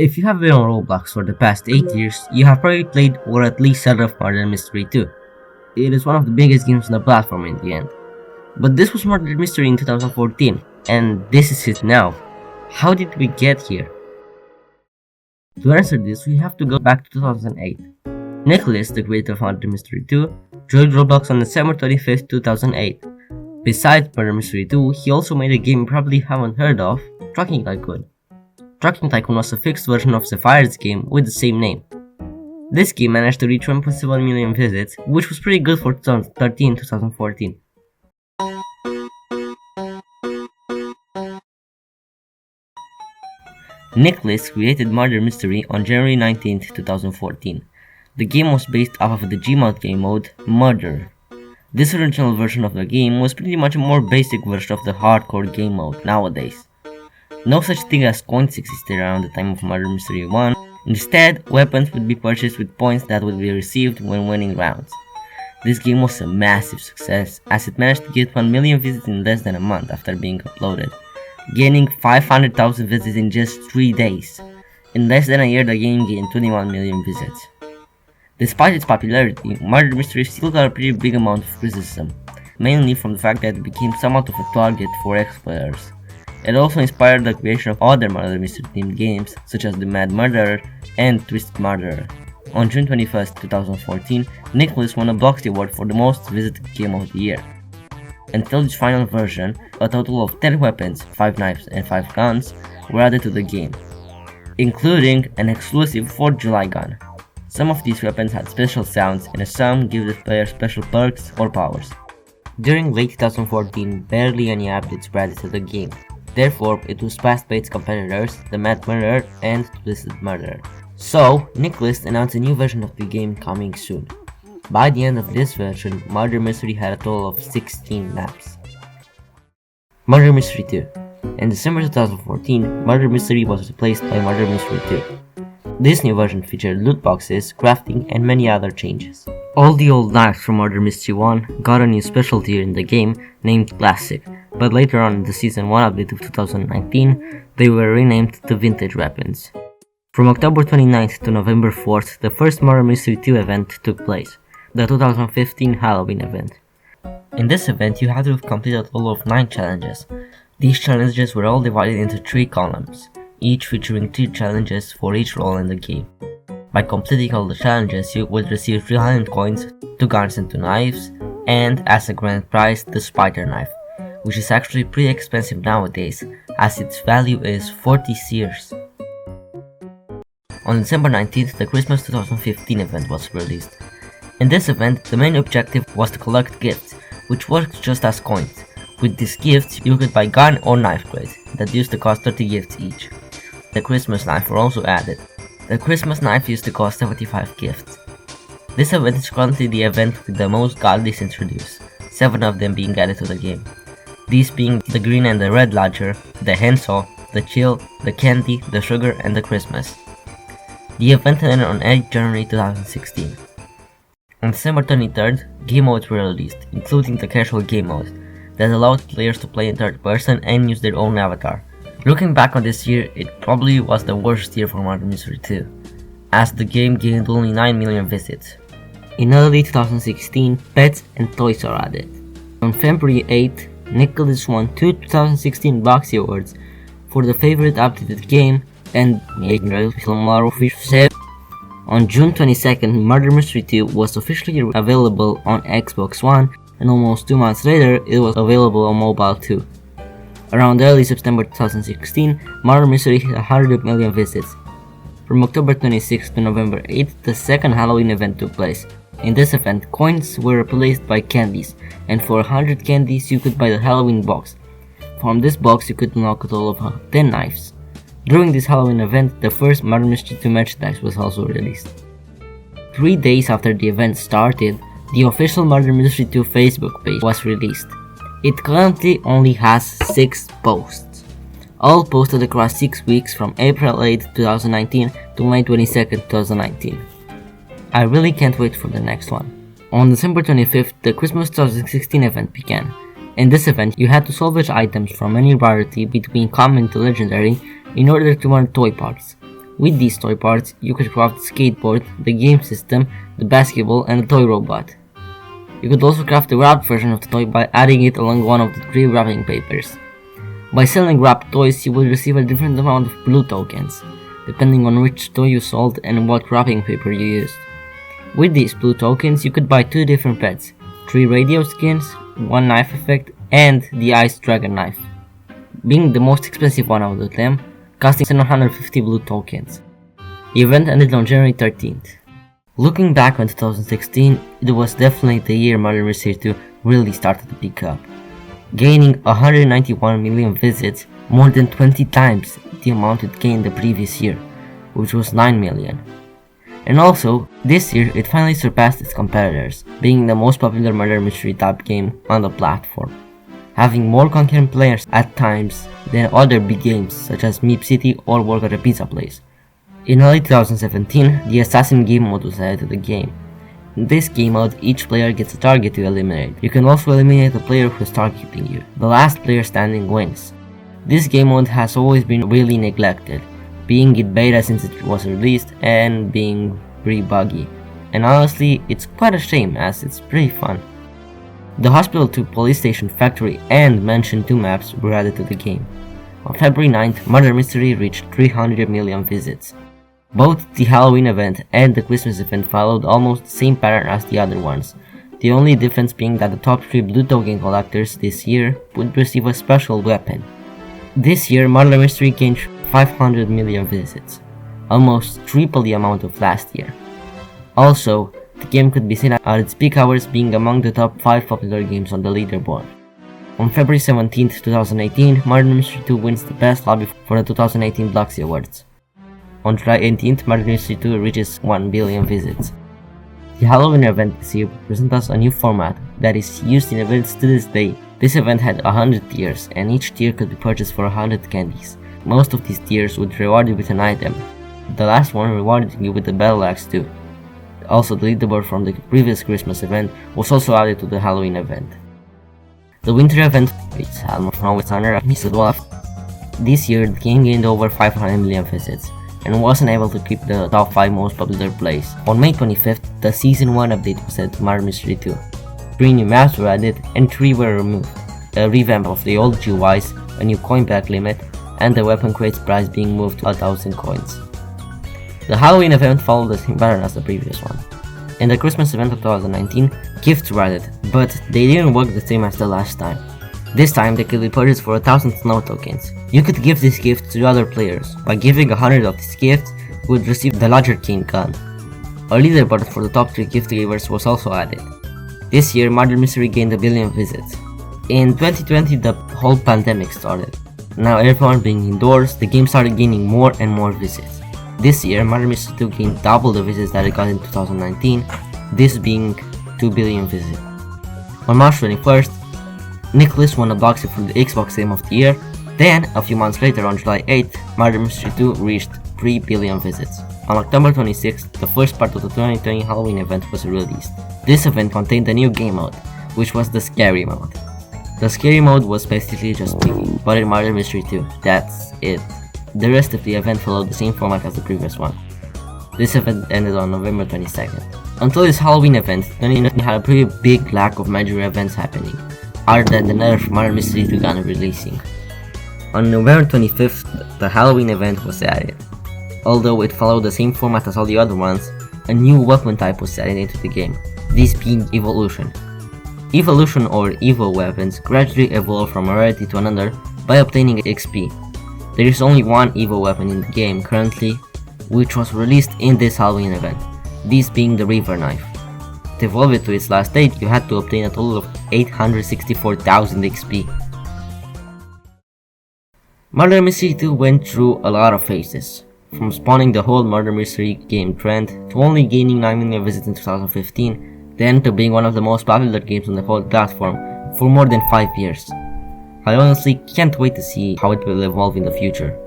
If you have been on Roblox for the past 8 years, you have probably played or at least heard of Murder Mystery 2. It is one of the biggest games on the platform in the end. But this was Murder Mystery in 2014, and this is it now. How did we get here? To answer this, we have to go back to 2008. Nicholas, the creator of Murder Mystery 2, joined Roblox on December 25th, 2008. Besides Murder Mystery 2, he also made a game you probably haven't heard of, Trucking Tycoon. Trucking Tycoon was a fixed version of Sapphire's game with the same name. This game managed to reach 1.7 million visits, which was pretty good for 2013-2014. Nicholas created Murder Mystery on January 19, 2014. The game was based off of the Gmod game mode, Murder. This original version of the game was pretty much a more basic version of the hardcore game mode nowadays. No such thing as coins existed around the time of Murder Mystery 1. Instead, weapons would be purchased with points that would be received when winning rounds. This game was a massive success, as it managed to get 1 million visits in less than a month after being uploaded, gaining 500,000 visits in just 3 days. In less than a year, the game gained 21 million visits. Despite its popularity, Murder Mystery still got a pretty big amount of criticism, mainly from the fact that it became somewhat of a target for exploiters. It also inspired the creation of other Murder Mystery themed games such as The Mad Murderer and Twisted Murderer. On June 21, 2014, Nicholas won a Bloxy Award for the most visited game of the year. Until its final version, a total of 10 weapons, 5 knives and 5 guns were added to the game, including an exclusive 4th of July gun. Some of these weapons had special sounds and some give the player special perks or powers. During late 2014, barely any updates were added to the game. Therefore, it was passed by its competitors, The Mad Murderer and Twisted Murderer. So, Nicholas announced a new version of the game coming soon. By the end of this version, Murder Mystery had a total of 16 maps. Murder Mystery 2. In December 2014, Murder Mystery was replaced by Murder Mystery 2. This new version featured loot boxes, crafting, and many other changes. All the old knives from Murder Mystery 1 got a new special tier in the game named Classic, but later on in the Season 1 update of 2019, they were renamed to Vintage Weapons. From October 29th to November 4th, the first Murder Mystery 2 event took place, the 2015 Halloween event. In this event, you had to have completed a total of 9 challenges. These challenges were all divided into 3 columns, each featuring 3 challenges for each role in the game. By completing all the challenges, you would receive 300 coins, 2 guns and 2 knives, and as a grand prize, the spider knife, which is actually pretty expensive nowadays, as its value is 40 seers. On December 19th, the Christmas 2015 event was released. In this event, the main objective was to collect gifts, which works just as coins. With these gifts, you could buy gun or knife crates that used to cost 30 gifts each. The Christmas knife were also added. The Christmas knife used to cost 75 gifts. This event is currently the event with the most godlies introduced, 7 of them being added to the game. These being the green and the red lodger, the handsaw, the chill, the candy, the sugar, and the Christmas. The event ended on 8 January 2016. On December 23rd, game modes were released, including the casual game mode, that allowed players to play in third person and use their own avatar. Looking back on this year, it probably was the worst year for Murder Mystery 2, as the game gained only 9 million visits. In early 2016, pets and toys are added. On February 8th, Nicholas won 2 2016 Bloxy Awards for the favorite updated game and on June 22nd, Murder Mystery 2 was officially available on Xbox One, and almost 2 months later, it was available on mobile too. Around early September 2016, Murder Mystery hit 100 million visits. From October 26th to November 8th, the second Halloween event took place. In this event, coins were replaced by candies, and for 100 candies you could buy the Halloween box. From this box you could unlock a total of 10 knives. During this Halloween event, the first Murder Mystery 2 merchandise was also released. 3 days after the event started, the official Murder Mystery 2 Facebook page was released. It currently only has 6 posts, all posted across 6 weeks from April 8, 2019 to May 22, 2019. I really can't wait for the next one. On December 25th, the Christmas 2016 event began. In this event, you had to salvage items from any rarity between common to legendary in order to earn toy parts. With these toy parts, you could craft the skateboard, the game system, the basketball, and the toy robot. You could also craft the wrapped version of the toy by adding it along one of the 3 wrapping papers. By selling wrapped toys, you would receive a different amount of blue tokens, depending on which toy you sold and what wrapping paper you used. With these blue tokens, you could buy 2 different pets, 3 radio skins, 1 knife effect, and the Ice Dragon knife, being the most expensive one out of them, costing 750 blue tokens. The event ended on January 13th. Looking back on 2016, it was definitely the year Murder Mystery 2 really started to pick up, gaining 191 million visits, more than 20 times the amount it gained the previous year, which was 9 million. And also, this year it finally surpassed its competitors, being the most popular murder mystery type game on the platform, having more concurrent players at times than other big games such as Meep City or Work at a Pizza Place. In early 2017, the Assassin game mode was added to the game. In this game mode, each player gets a target to eliminate. You can also eliminate the player who is targeting you. The last player standing wins. This game mode has always been really neglected, being in beta since it was released and being pretty buggy. And honestly, it's quite a shame as it's pretty fun. The Hospital 2 Police Station Factory and Mansion 2 maps were added to the game. On February 9th, Murder Mystery reached 300 million visits. Both the Halloween event and the Christmas event followed almost the same pattern as the other ones, the only difference being that the top 3 blue token collectors this year would receive a special weapon. This year, Murder Mystery gained 500 million visits, almost triple the amount of last year. Also, the game could be seen at its peak hours, being among the top 5 popular games on the leaderboard. On February 17, 2018, Murder Mystery 2 wins the Best Lobby for the 2018 Bloxy Awards. On July 18th, Murder Mystery 2 reaches 1 billion visits. The Halloween event this year presents us a new format that is used in events to this day. This event had 100 tiers, and each tier could be purchased for 100 candies. Most of these tiers would reward you with an item. The last one rewarded you with the Battle Axe too. Also, the leaderboard from the previous Christmas event was also added to the Halloween event. The winter event, which had from its owner, Mr. Dwarf. This year, the game gained over 500 million visits, and wasn't able to keep the top 5 most popular plays. On May 25th, the Season 1 update was added to Murder Mystery 2. 3 new maps were added and 3 were removed. A revamp of the old GUIs, a new coin back limit, and the weapon crate's price being moved to 1,000 coins. The Halloween event followed the same pattern as the previous one. In the Christmas event of 2019, gifts were added, but they didn't work the same as the last time. This time they could be purchased for 1,000 snow tokens. You could give these gifts to other players. By giving 100 of these gifts, you would receive the larger cane gun. A leaderboard for the top 3 gift givers was also added. This year, Murder Mystery gained 1 billion visits. In 2020, the whole pandemic started. Now everyone being indoors, the game started gaining more and more visits. This year, Murder Mystery 2 gained double the visits that it got in 2019, this being 2 billion visits. On March 21st, Nicholas won a Bloxy for the Xbox Game of the Year. Then, a few months later on July 8th, Murder Mystery 2 reached 3 billion visits. On October 26th, the first part of the 2020 Halloween event was released. This event contained a new game mode, which was the Scary mode. The Scary mode was basically just picking, but in Murder Mystery 2, that's it. The rest of the event followed the same format as the previous one. This event ended on November 22nd. Until this Halloween event, 2019 had a pretty big lack of major events happening, other than the nerf Murder Mystery 2 gun releasing. On November 25th, the Halloween event was added. Although it followed the same format as all the other ones, a new weapon type was added into the game, this being Evolution. Evolution or Evo weapons gradually evolve from a rarity to another by obtaining XP. There is only one Evo weapon in the game currently, which was released in this Halloween event, this being the reaver knife. To evolve it to its last state, you had to obtain a total of 864,000 XP. Murder Mystery 2 went through a lot of phases, from spawning the whole Murder Mystery game trend to only gaining 9 million visits in 2015, then to being one of the most popular games on the whole platform for more than 5 years. I honestly can't wait to see how it will evolve in the future.